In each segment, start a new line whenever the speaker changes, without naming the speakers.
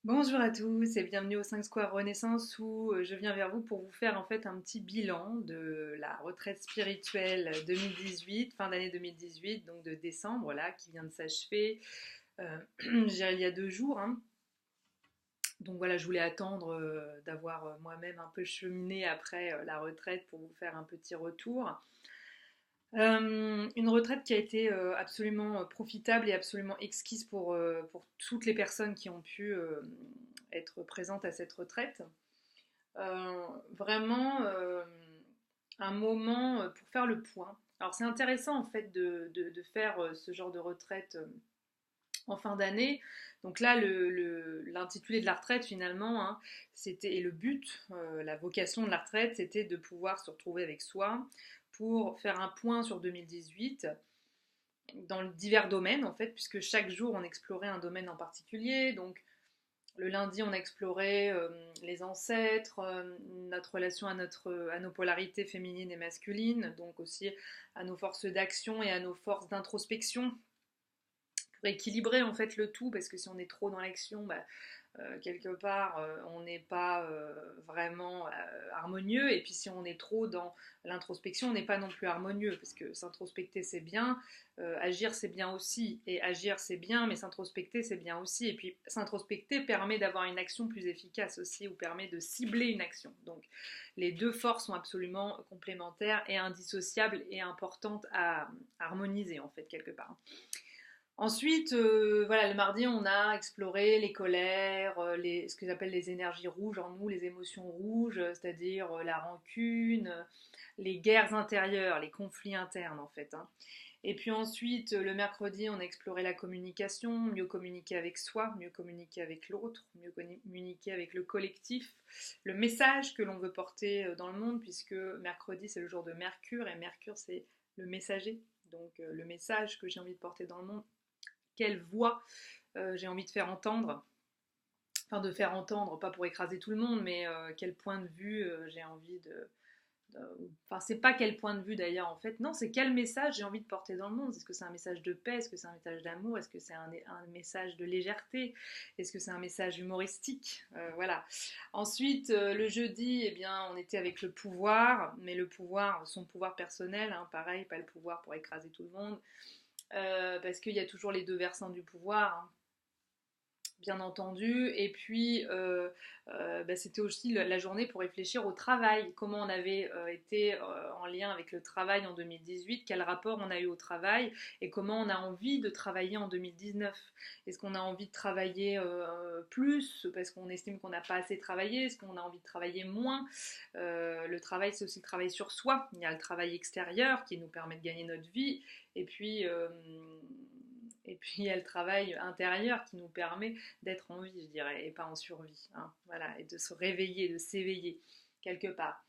Bonjour à tous et bienvenue au 5 Square Renaissance où je viens vers vous pour vous faire en fait un petit bilan de la retraite spirituelle 2018, fin d'année 2018, donc de décembre là, qui vient de s'achever. Je dirais il y a 2 jours, hein. Donc voilà, je voulais attendre d'avoir moi-même un peu cheminé après la retraite pour vous faire un petit retour. Une retraite qui a été absolument profitable et absolument exquise pour toutes les personnes qui ont pu être présentes à cette retraite. Vraiment un moment pour faire le point. Alors c'est intéressant en fait de faire ce genre de retraite en fin d'année. Donc là, l'intitulé de la retraite finalement, hein, c'était, et le but, la vocation de la retraite, c'était de pouvoir se retrouver avec soi pour faire un point sur 2018 dans divers domaines en fait, puisque chaque jour on explorait un domaine en particulier. Donc le lundi, on a exploré les ancêtres, notre relation à nos polarités féminines et masculines, donc aussi à nos forces d'action et à nos forces d'introspection pour équilibrer en fait le tout, parce que si on est trop dans l'action, bah, quelque part, on n'est pas vraiment harmonieux. Et puis si on est trop dans l'introspection, on n'est pas non plus harmonieux, parce que s'introspecter c'est bien, agir c'est bien aussi. Et agir c'est bien, mais s'introspecter c'est bien aussi. Et puis s'introspecter permet d'avoir une action plus efficace aussi, ou permet de cibler une action. Donc les deux forces sont absolument complémentaires et indissociables et importantes à harmoniser en fait quelque part. Ensuite, voilà, le mardi, on a exploré les colères, ce que j'appelle les énergies rouges en nous, les émotions rouges, c'est-à-dire la rancune, les guerres intérieures, les conflits internes en fait, hein. Et puis ensuite, le mercredi, on a exploré la communication, mieux communiquer avec soi, mieux communiquer avec l'autre, mieux communiquer avec le collectif, le message que l'on veut porter dans le monde, puisque mercredi, c'est le jour de Mercure, et Mercure, c'est le messager. Donc le message que j'ai envie de porter dans le monde, quelle voix j'ai envie de faire entendre, enfin de faire entendre, pas pour écraser tout le monde, mais quel point de vue j'ai envie enfin c'est pas quel point de vue d'ailleurs en fait, non c'est quel message j'ai envie de porter dans le monde. Est-ce que c'est un message de paix, est-ce que c'est un message d'amour, est-ce que c'est un message de légèreté, est-ce que c'est un message humoristique, voilà. Ensuite le jeudi, eh bien on était avec le pouvoir, mais le pouvoir, son pouvoir personnel, hein, pareil, pas le pouvoir pour écraser tout le monde, parce qu'il y a toujours les deux versants du pouvoir, hein, bien entendu. Et puis, bah, c'était aussi la journée pour réfléchir au travail, comment on avait été en lien avec le travail en 2018, quel rapport on a eu au travail et comment on a envie de travailler en 2019. Est-ce qu'on a envie de travailler plus parce qu'on estime qu'on n'a pas assez travaillé? Est-ce qu'on a envie de travailler moins? Le travail, c'est aussi le travail sur soi. Il y a le travail extérieur qui nous permet de gagner notre vie. Et puis, il y a le travail intérieur qui nous permet d'être en vie, je dirais, et pas en survie, hein, voilà, et de se réveiller, de s'éveiller quelque part.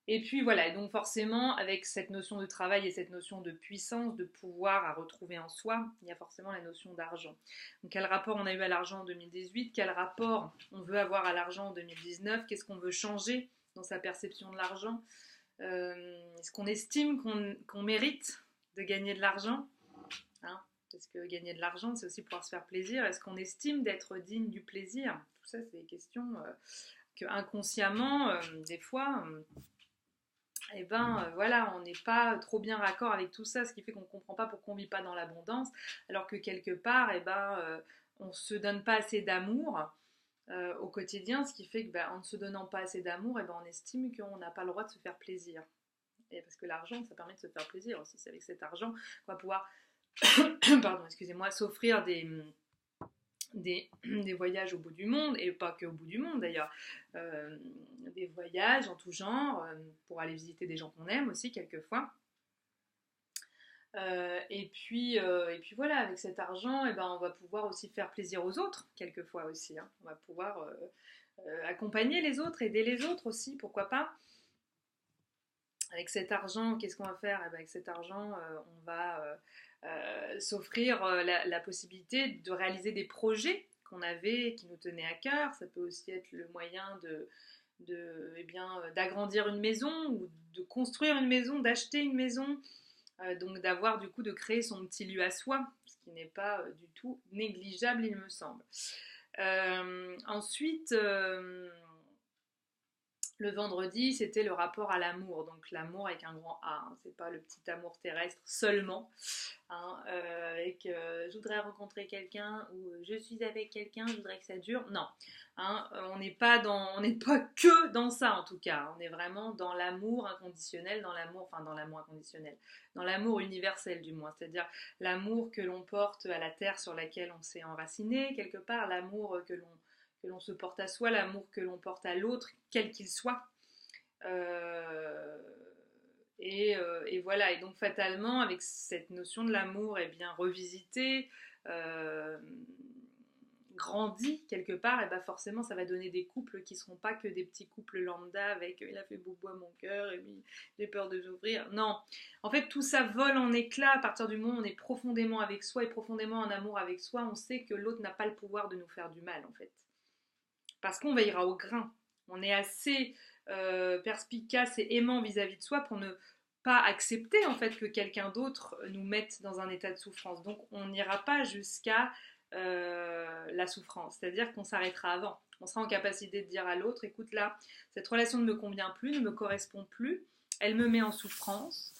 Et puis voilà, et donc forcément, avec cette notion de travail et cette notion de puissance, de pouvoir à retrouver en soi, il y a forcément la notion d'argent. Donc quel rapport on a eu à l'argent en 2018, quel rapport on veut avoir à l'argent en 2019, qu'est-ce qu'on veut changer dans sa perception de l'argent, est-ce qu'on estime qu'on mérite de gagner de l'argent, hein, parce que gagner de l'argent, c'est aussi pouvoir se faire plaisir. Est-ce qu'on estime d'être digne du plaisir? Tout ça, c'est des questions que inconsciemment, des fois, eh ben voilà, on n'est pas trop bien raccord avec tout ça, ce qui fait qu'on ne comprend pas pourquoi on ne vit pas dans l'abondance, alors que quelque part, eh ben, on ne se donne pas assez d'amour au quotidien, ce qui fait que ben, en ne se donnant pas assez d'amour, eh ben, on estime qu'on n'a pas le droit de se faire plaisir. Et parce que l'argent, ça permet de se faire plaisir aussi. C'est avec cet argent qu'on va pouvoir pardon, excusez-moi, s'offrir des voyages au bout du monde, et pas que au bout du monde d'ailleurs, euh, des voyages en tout genre, pour aller visiter des gens qu'on aime aussi quelquefois. Et puis voilà, avec cet argent, eh ben, on va pouvoir aussi faire plaisir aux autres, quelquefois aussi, hein. On va pouvoir accompagner les autres, aider les autres aussi, pourquoi pas. Avec cet argent, qu'est-ce qu'on va faire? Eh ben, avec cet argent, on va s'offrir la possibilité de réaliser des projets qu'on avait, qui nous tenaient à cœur. Ça peut aussi être le moyen eh bien, d'agrandir une maison ou de construire une maison, d'acheter une maison. Donc d'avoir de créer son petit lieu à soi, ce qui n'est pas du tout négligeable, il me semble. Ensuite, le vendredi, c'était le rapport à l'amour, donc l'amour avec un grand A, hein. C'est pas le petit amour terrestre seulement, hein, avec je voudrais rencontrer quelqu'un ou je suis avec quelqu'un, je voudrais que ça dure. Non, hein, on n'est pas que dans ça en tout cas. On est vraiment dans l'amour inconditionnel, dans l'amour inconditionnel, dans l'amour universel du moins, c'est-à-dire l'amour que l'on porte à la terre sur laquelle on s'est enraciné quelque part, l'amour que l'on se porte à soi, l'amour que l'on porte à l'autre, quel qu'il soit. Euh, et voilà, et donc fatalement, avec cette notion de l'amour est bien revisitée, euh, grandie quelque part, et ben forcément ça va donner des couples qui ne seront pas que des petits couples lambda avec il a fait bobo à mon cœur et puis j'ai peur de s'ouvrir. Non, en fait tout ça vole en éclats à partir du moment où on est profondément avec soi et profondément en amour avec soi, on sait que l'autre n'a pas le pouvoir de nous faire du mal en fait. Parce qu'on veillera au grain. On est assez perspicace et aimant vis-à-vis de soi pour ne pas accepter en fait que quelqu'un d'autre nous mette dans un état de souffrance. Donc on n'ira pas jusqu'à la souffrance, c'est-à-dire qu'on s'arrêtera avant. On sera en capacité de dire à l'autre, écoute là, cette relation ne me convient plus, ne me correspond plus, elle me met en souffrance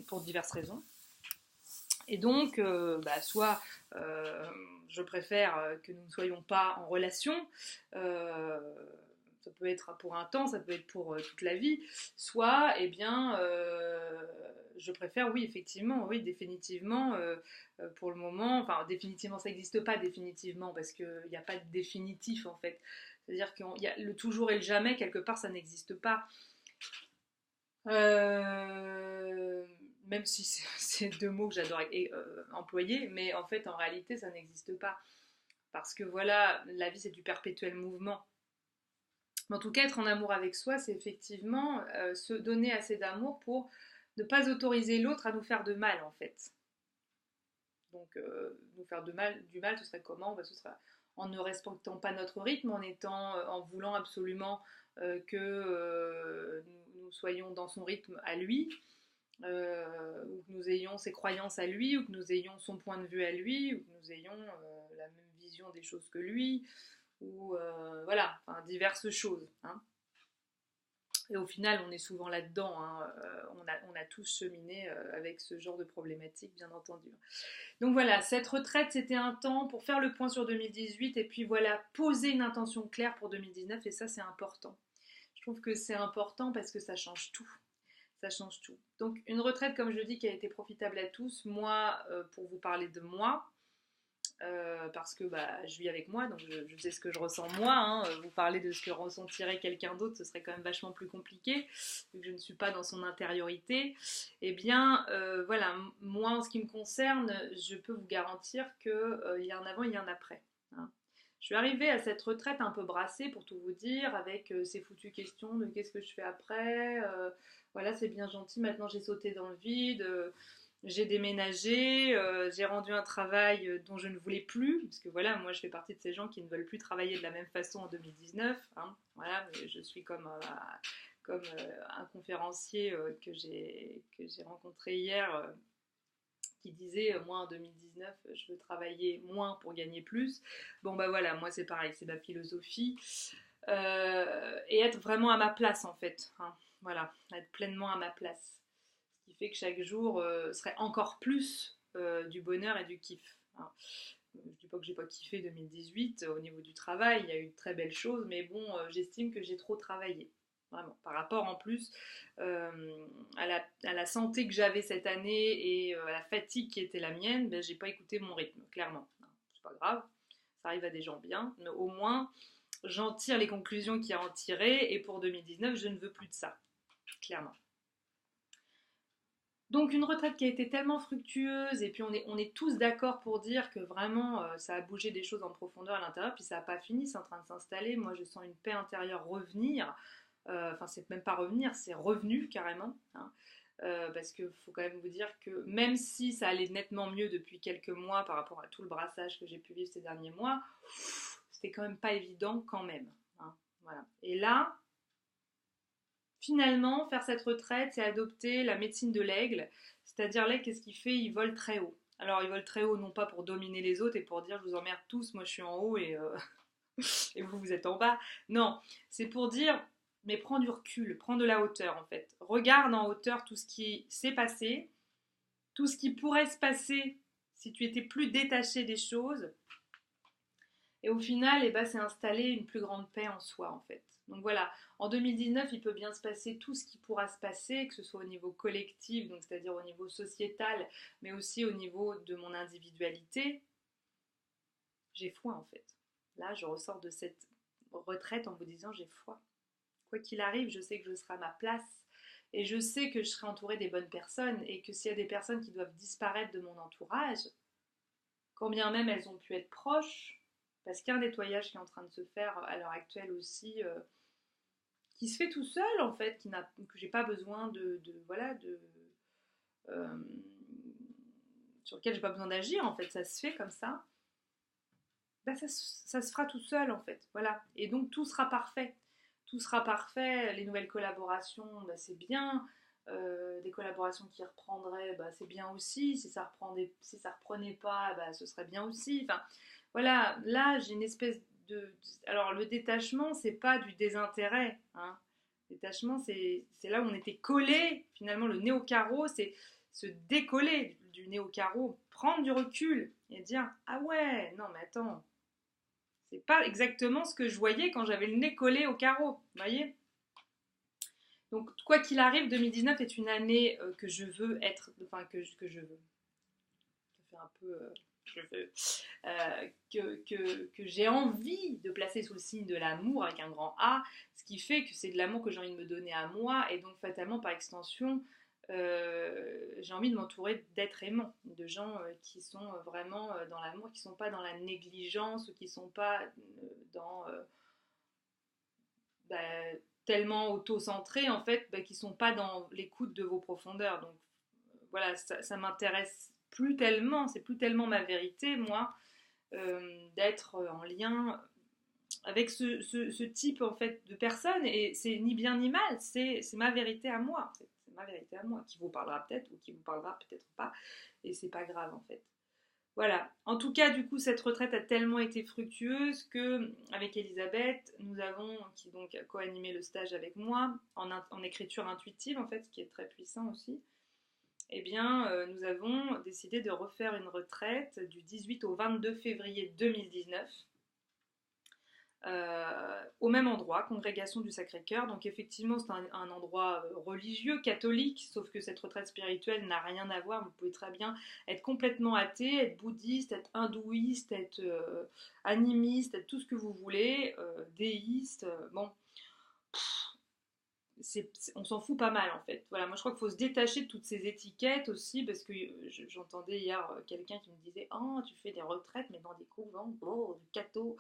pour diverses raisons. Et donc, soit je préfère que nous ne soyons pas en relation, euh, ça peut être pour un temps, ça peut être pour toute la vie, soit, eh bien, je préfère, oui, effectivement, oui, définitivement, pour le moment, enfin, définitivement, ça n'existe pas définitivement, parce qu'il n'y a pas de définitif, en fait. C'est-à-dire qu'il y a le toujours et le jamais, quelque part, ça n'existe pas. Euh, Même si c'est deux mots que j'adore employer, mais en fait, en réalité, ça n'existe pas. Parce que voilà, la vie, c'est du perpétuel mouvement. Mais en tout cas, être en amour avec soi, c'est effectivement se donner assez d'amour pour ne pas autoriser l'autre à nous faire de mal, en fait. Donc, nous faire du mal, ce serait comment? Ce serait en ne respectant pas notre rythme, en voulant absolument que nous soyons dans son rythme à lui, ou que nous ayons ses croyances à lui, ou que nous ayons son point de vue à lui, ou que nous ayons la même vision des choses que lui, ou voilà, enfin, diverses choses, hein. Et au final, on est souvent là-dedans, hein. On a tous cheminé avec ce genre de problématique, bien entendu. Donc voilà, cette retraite, c'était un temps pour faire le point sur 2018 et puis voilà, poser une intention claire pour 2019 et ça, c'est important. Je trouve que c'est important parce que ça change tout. Ça change tout. Donc une retraite, comme je dis, qui a été profitable à tous. Moi, pour vous parler de moi, parce que je vis avec moi, donc je sais ce que je ressens moi, hein. Vous parler de ce que ressentirait quelqu'un d'autre, ce serait quand même vachement plus compliqué, vu que je ne suis pas dans son intériorité. Eh bien, voilà, moi, en ce qui me concerne, je peux vous garantir qu'il y a un avant et il y a un après, hein. Je suis arrivée à cette retraite un peu brassée, pour tout vous dire, avec ces foutues questions de qu'est-ce que je fais après, voilà, c'est bien gentil, maintenant j'ai sauté dans le vide, j'ai déménagé, j'ai rendu un travail dont je ne voulais plus, parce que voilà, moi je fais partie de ces gens qui ne veulent plus travailler de la même façon en 2019, hein, voilà, je suis comme un conférencier que j'ai rencontré hier, qui disait moi en 2019 je veux travailler moins pour gagner plus. Bon bah voilà, moi c'est pareil, c'est ma philosophie. Et être vraiment à ma place en fait, hein, voilà, être pleinement à ma place. Ce qui fait que chaque jour serait encore plus du bonheur et du kiff, hein. Je ne dis pas que j'ai pas kiffé 2018 au niveau du travail, il y a eu de très belles choses, mais bon, j'estime que j'ai trop travaillé. Vraiment, par rapport en plus à la santé que j'avais cette année et à la fatigue qui était la mienne, ben, j'ai pas écouté mon rythme, clairement. C'est pas grave, ça arrive à des gens bien, mais au moins j'en tire les conclusions qu'il y a à en tirer et pour 2019, je ne veux plus de ça, clairement. Donc une retraite qui a été tellement fructueuse et puis on est tous d'accord pour dire que vraiment ça a bougé des choses en profondeur à l'intérieur, puis ça n'a pas fini, c'est en train de s'installer. Moi je sens une paix intérieure revenir, enfin c'est même pas revenir, c'est revenu carrément, hein. Parce qu'il faut quand même vous dire que même si ça allait nettement mieux depuis quelques mois par rapport à tout le brassage que j'ai pu vivre ces derniers mois, c'était quand même pas évident quand même, hein, voilà. Et là, finalement, faire cette retraite, c'est adopter la médecine de l'aigle. C'est-à-dire l'aigle, qu'est-ce qu'il fait? Il vole très haut. Alors ils volent très haut, non pas pour dominer les autres et pour dire je vous emmerde tous, moi je suis en haut et vous, vous êtes en bas. Non, c'est pour dire, mais prends du recul, prends de la hauteur en fait. Regarde en hauteur tout ce qui s'est passé, tout ce qui pourrait se passer si tu étais plus détaché des choses. Et au final, eh ben, c'est installer une plus grande paix en soi en fait. Donc voilà, en 2019, il peut bien se passer tout ce qui pourra se passer, que ce soit au niveau collectif, donc c'est-à-dire au niveau sociétal, mais aussi au niveau de mon individualité. J'ai foi en fait. Là, je ressors de cette retraite en vous disant j'ai foi. Quoi qu'il arrive, je sais que je serai à ma place et je sais que je serai entourée des bonnes personnes et que s'il y a des personnes qui doivent disparaître de mon entourage, quand bien même elles ont pu être proches, parce qu'il y a un nettoyage qui est en train de se faire à l'heure actuelle aussi, qui se fait tout seul en fait, que j'ai pas besoin voilà, euh, sur lequel j'ai pas besoin d'agir en fait, ça se fait comme ça. Ben ça se fera tout seul en fait, voilà. Et donc tout sera parfait. Tout sera parfait, les nouvelles collaborations, ben, c'est bien. Des collaborations qui reprendraient, ben, c'est bien aussi. Si ça reprenait pas, ben, ce serait bien aussi. Enfin, voilà, là j'ai une espèce de. Alors le détachement, c'est pas du désintérêt. Hein. Le détachement, c'est là où on était collé. Finalement, le nez au carreau, c'est se décoller du nez au carreau, prendre du recul et dire ah ouais, non mais attends, c'est pas exactement ce que je voyais quand j'avais le nez collé au carreau, vous voyez. Donc, quoi qu'il arrive, 2019 est une année que je veux être, enfin, que je veux. Ça fait un peu. Je veux. Que j'ai envie de placer sous le signe de l'amour avec un grand A, ce qui fait que c'est de l'amour que j'ai envie de me donner à moi, et donc fatalement, par extension, j'ai envie de m'entourer d'êtres aimants, de gens qui sont vraiment dans l'amour, qui ne sont pas dans la négligence, ou qui ne sont pas dans bah, tellement auto-centrés en fait, bah, qui sont pas dans l'écoute de vos profondeurs. Donc voilà, ça m'intéresse plus tellement, c'est plus tellement ma vérité, moi, d'être en lien avec ce type en fait de personnes. Et c'est ni bien ni mal, c'est ma vérité à moi. C'est ma vérité à moi, qui vous parlera peut-être ou qui vous parlera peut-être pas. Et c'est pas grave en fait. Voilà. En tout cas, du coup, cette retraite a tellement été fructueuse que, avec Elisabeth, nous avons, qui donc a co-animé le stage avec moi, en écriture intuitive, en fait, ce qui est très puissant aussi, eh bien, nous avons décidé de refaire une retraite du 18 au 22 février 2019 au même endroit, Congrégation du Sacré-Cœur. Donc effectivement, c'est un endroit religieux, catholique, sauf que cette retraite spirituelle n'a rien à voir. Vous pouvez très bien être complètement athée, être bouddhiste, être hindouiste, être animiste, être tout ce que vous voulez, déiste. Bon, on s'en fout pas mal en fait. Voilà, moi je crois qu'il faut se détacher de toutes ces étiquettes aussi, parce que j'entendais hier quelqu'un qui me disait oh, tu fais des retraites, mais dans des couvents, oh, du catho.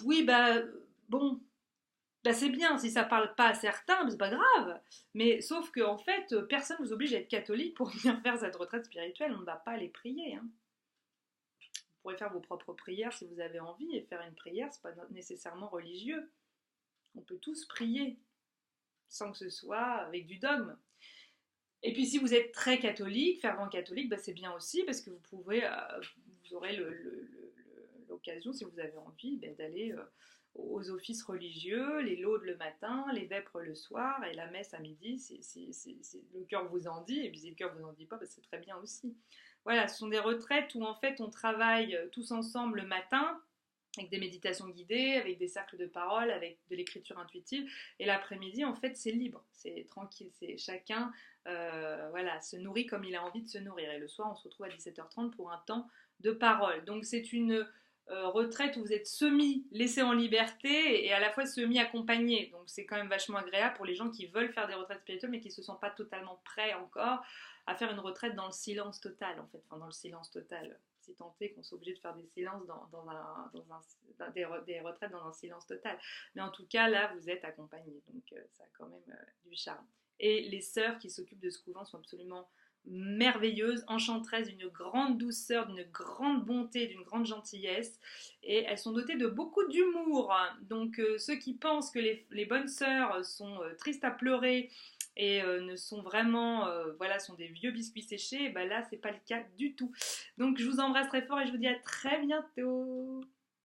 Oui, bah bon, bah c'est bien, si ça parle pas à certains, c'est pas grave. Mais sauf que en fait, personne ne vous oblige à être catholique pour venir faire cette retraite spirituelle. On ne va pas aller prier. Hein. Vous pourrez faire vos propres prières si vous avez envie, et faire une prière, c'est pas nécessairement religieux. On peut tous prier sans que ce soit avec du dogme. Et puis si vous êtes très catholique, fervent catholique, bah, c'est bien aussi parce que vous aurez l'occasion, si vous avez envie, bah, d'aller aux offices religieux, les laudes le matin, les vêpres le soir et la messe à midi, si le cœur vous en dit, et puis si le cœur vous en dit pas, bah, c'est très bien aussi. Voilà, ce sont des retraites où en fait on travaille tous ensemble le matin, avec des méditations guidées, avec des cercles de parole, avec de l'écriture intuitive. Et l'après-midi, en fait, c'est libre, c'est tranquille, c'est chacun voilà, se nourrit comme il a envie de se nourrir. Et le soir, on se retrouve à 17h30 pour un temps de parole. Donc c'est une retraite où vous êtes semi-laissé en liberté et à la fois semi-accompagné. Donc c'est quand même vachement agréable pour les gens qui veulent faire des retraites spirituelles mais qui ne se sentent pas totalement prêts encore à faire une retraite dans le silence total, en fait, enfin dans le silence total. Si tant est qu'on soit obligé de faire des silences des retraites dans un silence total. Mais en tout cas, là, vous êtes accompagné, donc ça a quand même du charme. Et les sœurs qui s'occupent de ce couvent sont absolument merveilleuses, enchanteresses, d'une grande douceur, d'une grande bonté, d'une grande gentillesse. Et elles sont dotées de beaucoup d'humour. Donc ceux qui pensent que les bonnes sœurs sont tristes à pleurer, et ne sont vraiment, voilà, sont des vieux biscuits séchés, et ben là, c'est pas le cas du tout. Donc, je vous embrasse très fort et je vous dis à très bientôt.